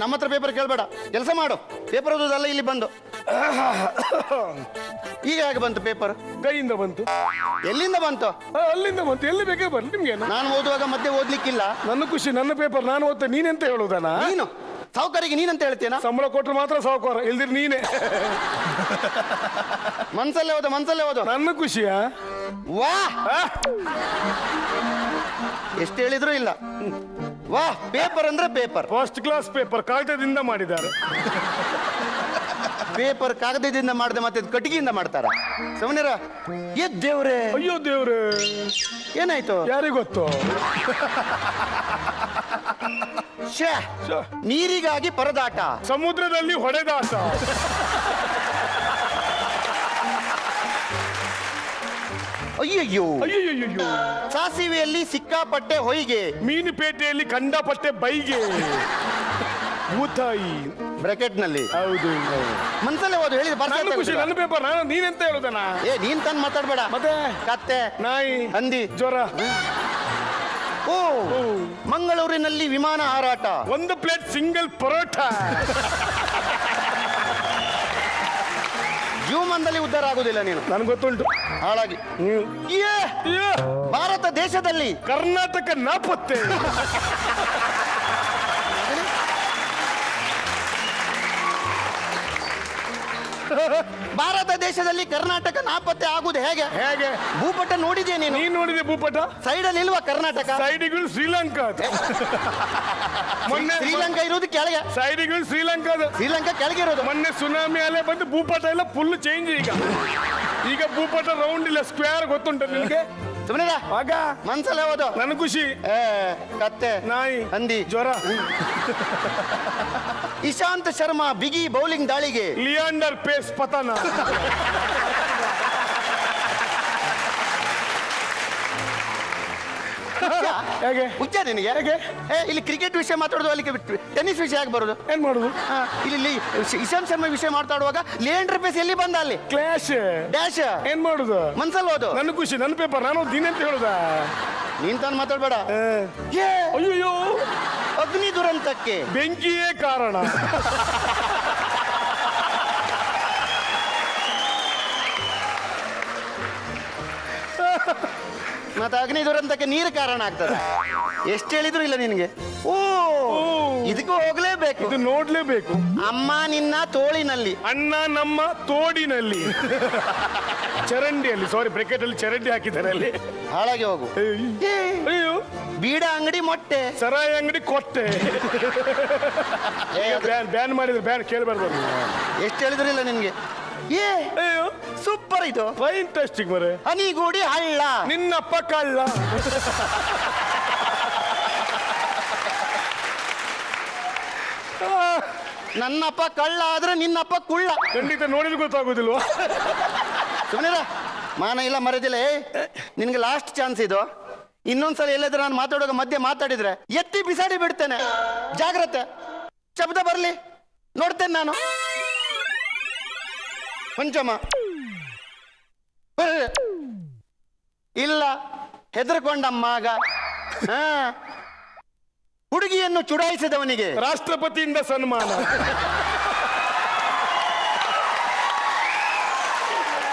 ನಮ್ಮ ಹತ್ರ ಪೇಪರ್ ಕೇಳಬೇಡ. ಕೆಲಸ ಮಾಡು, ಪೇಪರ್ ಓದೋದಲ್ಲ ಇಲ್ಲಿ ಬಂದು. ಈಗ ಹೇಗೆ ಬಂತು ಪೇಪರ್? ಕೈಯಿಂದ ಬಂತು. ಎಲ್ಲಿಂದ ಬಂತು? ಅಲ್ಲಿಂದ ಬಂತು. ಎಲ್ಲಿ ಬೇಕೇ ಬರ್ಲಿ ನಿಮ್ಗೆ. ನಾನು ಓದುವಾಗ ಮಧ್ಯೆ ಓದ್ಲಿಕ್ಕಿಲ್ಲ. ನನ್ನ ಖುಷಿ, ನನ್ನ ಪೇಪರ್ ನಾನು ಓದ್ತೆ. ನೀನೆಂತ ಹೇಳುವುದನ? ನೀನು ಸಾವುಕಾರಿಗೆ ನೀನಂತ ಹೇಳ್ತೇನ? ಸಂಬಳ ಕೊಟ್ಟರು ಮಾತ್ರ ಸಾವುಕಾರ, ಇಲ್ದಿರ್ ನೀನೆ. ಮನ್ಸಲ್ಲೇ ಓದು. ನನ್ನ ಖುಷಿಯಾ? ವಾ, ಎಷ್ಟು ಹೇಳಿದ್ರು ಇಲ್ಲ. ವಾ, ಪೇಪರ್ ಅಂದ್ರೆ ಪೇಪರ್, ಫಸ್ಟ್ ಕ್ಲಾಸ್ ಪೇಪರ್, ಕಾಗದದಿಂದ ಮಾಡಿದ್ದಾರೆ. ಪೇಪರ್ ಕಾಗದದಿಂದ ಮಾಡದೆ ಮತ್ತೆ ಕಟ್ಟಿಗೆಯಿಂದ ಮಾಡ್ತಾರ? ಸುಮ್ಮನಿರ. ದೇವ್ರೆ, ಅಯ್ಯೋ ದೇವ್ರೆ, ಏನಾಯ್ತು ಯಾರಿಗ ಗೊತ್ತು? ನೀರಿಗಾಗಿ ಪರದಾಟ, ಸಮುದ್ರದಲ್ಲಿ ಹೊಡೆದಾಟ. ಅಯ್ಯಯ್ಯೋ, ಅಯ್ಯಯ್ಯೋ, ಸಾಸಿವೆಯಲ್ಲಿ ಸಿಕ್ಕಾಪಟ್ಟೆ ಹೊಯ್ಗೆ, ಮೀನುಪೇಟೆಯಲ್ಲಿ ಕಂಡಪಟ್ಟೆ ಬೈಗೆ, ಭೂತಾಯಿ ಬ್ರಾಕೆಟ್ ನಲ್ಲಿ. ಹೌದು, ಮನ್ಸಲ್ಲೇ ಓದು. ಹೇಳಿದ ನನ್ನ ಖುಷಿ, ನನ್ನ ಪೇಪರ್. ನಾನು ನೀನೆಂತ ಹೇಳುದನ? ನೀನ್ ತಂದು ಮಾತಾಡ್ಬೇಡ. ಮತ್ತೆ ಕತ್ತೆ, ನಾಯಿ, ಹಂದಿ, ಜ್ವರ. ಓ, ಮಂಗಳೂರಿನಲ್ಲಿ ವಿಮಾನ ಹಾರಾಟ, ಒಂದು ಪ್ಲೇಟ್ ಸಿಂಗಲ್ ಪರೋಟ. ಜೀವಮಾನದಲ್ಲಿ ಉದ್ಧಾರ ಆಗುದಿಲ್ಲ ನೀನು, ನನ್ಗೆ ಗೊತ್ತುಂಟು. ಹಾಳಾಗಿ. ಭಾರತ ದೇಶದಲ್ಲಿ ಕರ್ನಾಟಕ ನಾಪತ್ತೆ. ಭಾರತ ದೇಶದಲ್ಲಿ ಕರ್ನಾಟಕ ನಾಪತ್ತೆ ಆಗುದು ಹೇಗೆ? ಹೇಗೆ? ಭೂಪಟ ನೋಡಿದ್ಯಾ ನೀನು? ನೀನ್ ನೋಡಿದೆ ಭೂಪಟ? ಸೈಡಲ್ಲಿ ಇಲ್ವಾ ಕರ್ನಾಟಕ? ಸೈಡಿಗಳು ಶ್ರೀಲಂಕಾ. ಮೊನ್ನೆ ಶ್ರೀಲಂಕಾ ಇರೋದು ಕೆಳಗೆ, ಸೈಡಿಗಳು ಶ್ರೀಲಂಕಾದ. ಶ್ರೀಲಂಕಾ ಕೆಳಗೆ ಇರೋದು. ಮೊನ್ನೆ ಸುನಾಮಿ ಅಲೆ ಬಂದು ಭೂಪಟ ಎಲ್ಲ ಫುಲ್ ಚೇಂಜ್. ಈಗ ಭೂಪಟ ರೌಂಡ್ ಇಲ್ಲ, ಸ್ಕ್ವೇರ್. ಗೊತ್ತುಂಟ ನಿನ್ಗೆ? ಸುಮ್ಮನೆ ಆಗ ಮನ್ಸಲ್ಲೇ ಓದು. ನನ್ನ ಖುಷಿ. ಕತ್ತೆ, ನಾಯಿ, ಹಂದಿ, ಜ್ವರ. ಇಶಾಂತ್ ಶರ್ಮಾ ಬಿಗಿ ಬೌಲಿಂಗ್ ದಾಳಿಗೆ, ಲಿಯಾಂಡರ್ ಪೇಸ್ ಪತನ. ಹೇಗೆ ಹುಚ್ಚ ನಿನಗೆ? ಹೇಗೆ? ಇಲ್ಲಿ ಕ್ರಿಕೆಟ್ ವಿಷಯ ಮಾತಾಡೋದು, ಅಲ್ಲಿ ಟೆನ್ನಿಸ್ ವಿಷಯ ಯಾಕೆ ಬರೋದು? ಏನ್ ಮಾಡುದು? ಇಲ್ಲಿ ಇಶಾಂತ್ ಶರ್ಮಾ ವಿಷಯ ಮಾತಾಡುವಾಗ ಲಿಯಾಂಡರ್ ಪೇಸ್ ಎಲ್ಲಿ ಬಂದ? ಅಲ್ಲಿ ಕ್ಲಾಶ್ ಡ್ಯಾಶ್. ಏನ್ ಮಾಡುದು? ಮನ್ಸಲ್ಲಿ ಓದು. ನನ್ನ ಖುಷಿ, ನನ್ನ ಪೇಪರ್. ನಾನು ದಿನಂತ ಹೇಳುದ? ನೀನ್ ತಾನು ಮಾತಾಡ್ಬೇಡ. ಅಯ್ಯೋ, ಅಗ್ನಿ ದುರಂತಕ್ಕೆ ಬೆಂಕಿಯೇ ಕಾರಣ. ಮತ್ತೆ ಅಗ್ನಿ ದುರಂತಕ್ಕೆ ನೀರು ಕಾರಣ ಆಗ್ತದೆ. ಎಷ್ಟು ಹೇಳಿದ್ರು ಇಲ್ಲ ನಿನಗೆ. ಓ, ಇದಕ್ಕೂ ಹೋಗ್ಲೇಬೇಕು, ಇದು ನೋಡ್ಲೇಬೇಕು. ಅಮ್ಮ ನಿನ್ನ ತೋಳಿನಲ್ಲಿ, ಅಣ್ಣ ನಮ್ಮ ತೋಡಿನಲ್ಲಿ, ಚರಂಡಿಯಲ್ಲಿ. ಸಾರಿ, ಬ್ರೆಕೆಟ್ ಅಲ್ಲಿ ಚರಂಡಿ ಹಾಕಿದ್ದಾರೆ ಅಲ್ಲಿ. ಹಾಳಾಗಿ ಹೋಗು. ಅಯ್ಯೋ, ಬೀಡ ಅಂಗಡಿ ಮೊಟ್ಟೆ, ಸರಾಯಿ ಅಂಗಡಿ ಕೊಟ್ಟೆ. ಬ್ಯಾನ್ ಮಾಡಿದ್ರೆ ಬ್ಯಾನ್ ಕೇಳಬಾರ್ದು. ಎಷ್ಟು ಹೇಳಿದ್ರು ಇಲ್ಲ ನಿನ್ಗೆ. ಅಯ್ಯೋ, ಸೂಪರ್ ಇದು. ಇಂಟ್ರೆಸ್ಟಿಂಗ್ ಮರೆ. ಹನಿಗೂಡಿ ಹಳ್ಳ, ನಿನ್ನಪ್ಪ ಕಳ್ಳ. ನನ್ನಪ್ಪ ಕಳ್ಳ ಆದ್ರೆ ನಿನ್ನಪ್ಪ ಕುಳ್ಳ. ಖಂಡಿತ ನೋಡಿದ್ರೆ ಗೊತ್ತಾಗೋದಿಲ್ವಾ? ಸುಮ್ಮನೆ ಮಾನ ಇಲ್ಲ ಮರೆದಿಲ್ಲ. ನಿನ್ಗೆ ಲಾಸ್ಟ್ ಚಾನ್ಸ್ ಇದು. ಇನ್ನೊಂದ್ಸಲ ಎಲ್ಲಾದ್ರೂ ನಾನು ಮಾತಾಡುವಾಗ ಮಧ್ಯೆ ಮಾತಾಡಿದ್ರೆ ಎತ್ತಿ ಬಿಸಾಡಿ ಬಿಡ್ತೇನೆ. ಜಾಗ್ರತೆ. ಶಬ್ದ ಬರ್ಲಿ ನೋಡ್ತೇನೆ ನಾನು. ಪಂಚಮ ಇಲ್ಲ, ಹೆದರ್ಕೊಂಡಮ್ಮ ಆಗ. ಹುಡುಗಿಯನ್ನು ಚುಡಾಯಿಸಿದವನಿಗೆ ರಾಷ್ಟ್ರಪತಿಯಿಂದ ಸನ್ಮಾನ.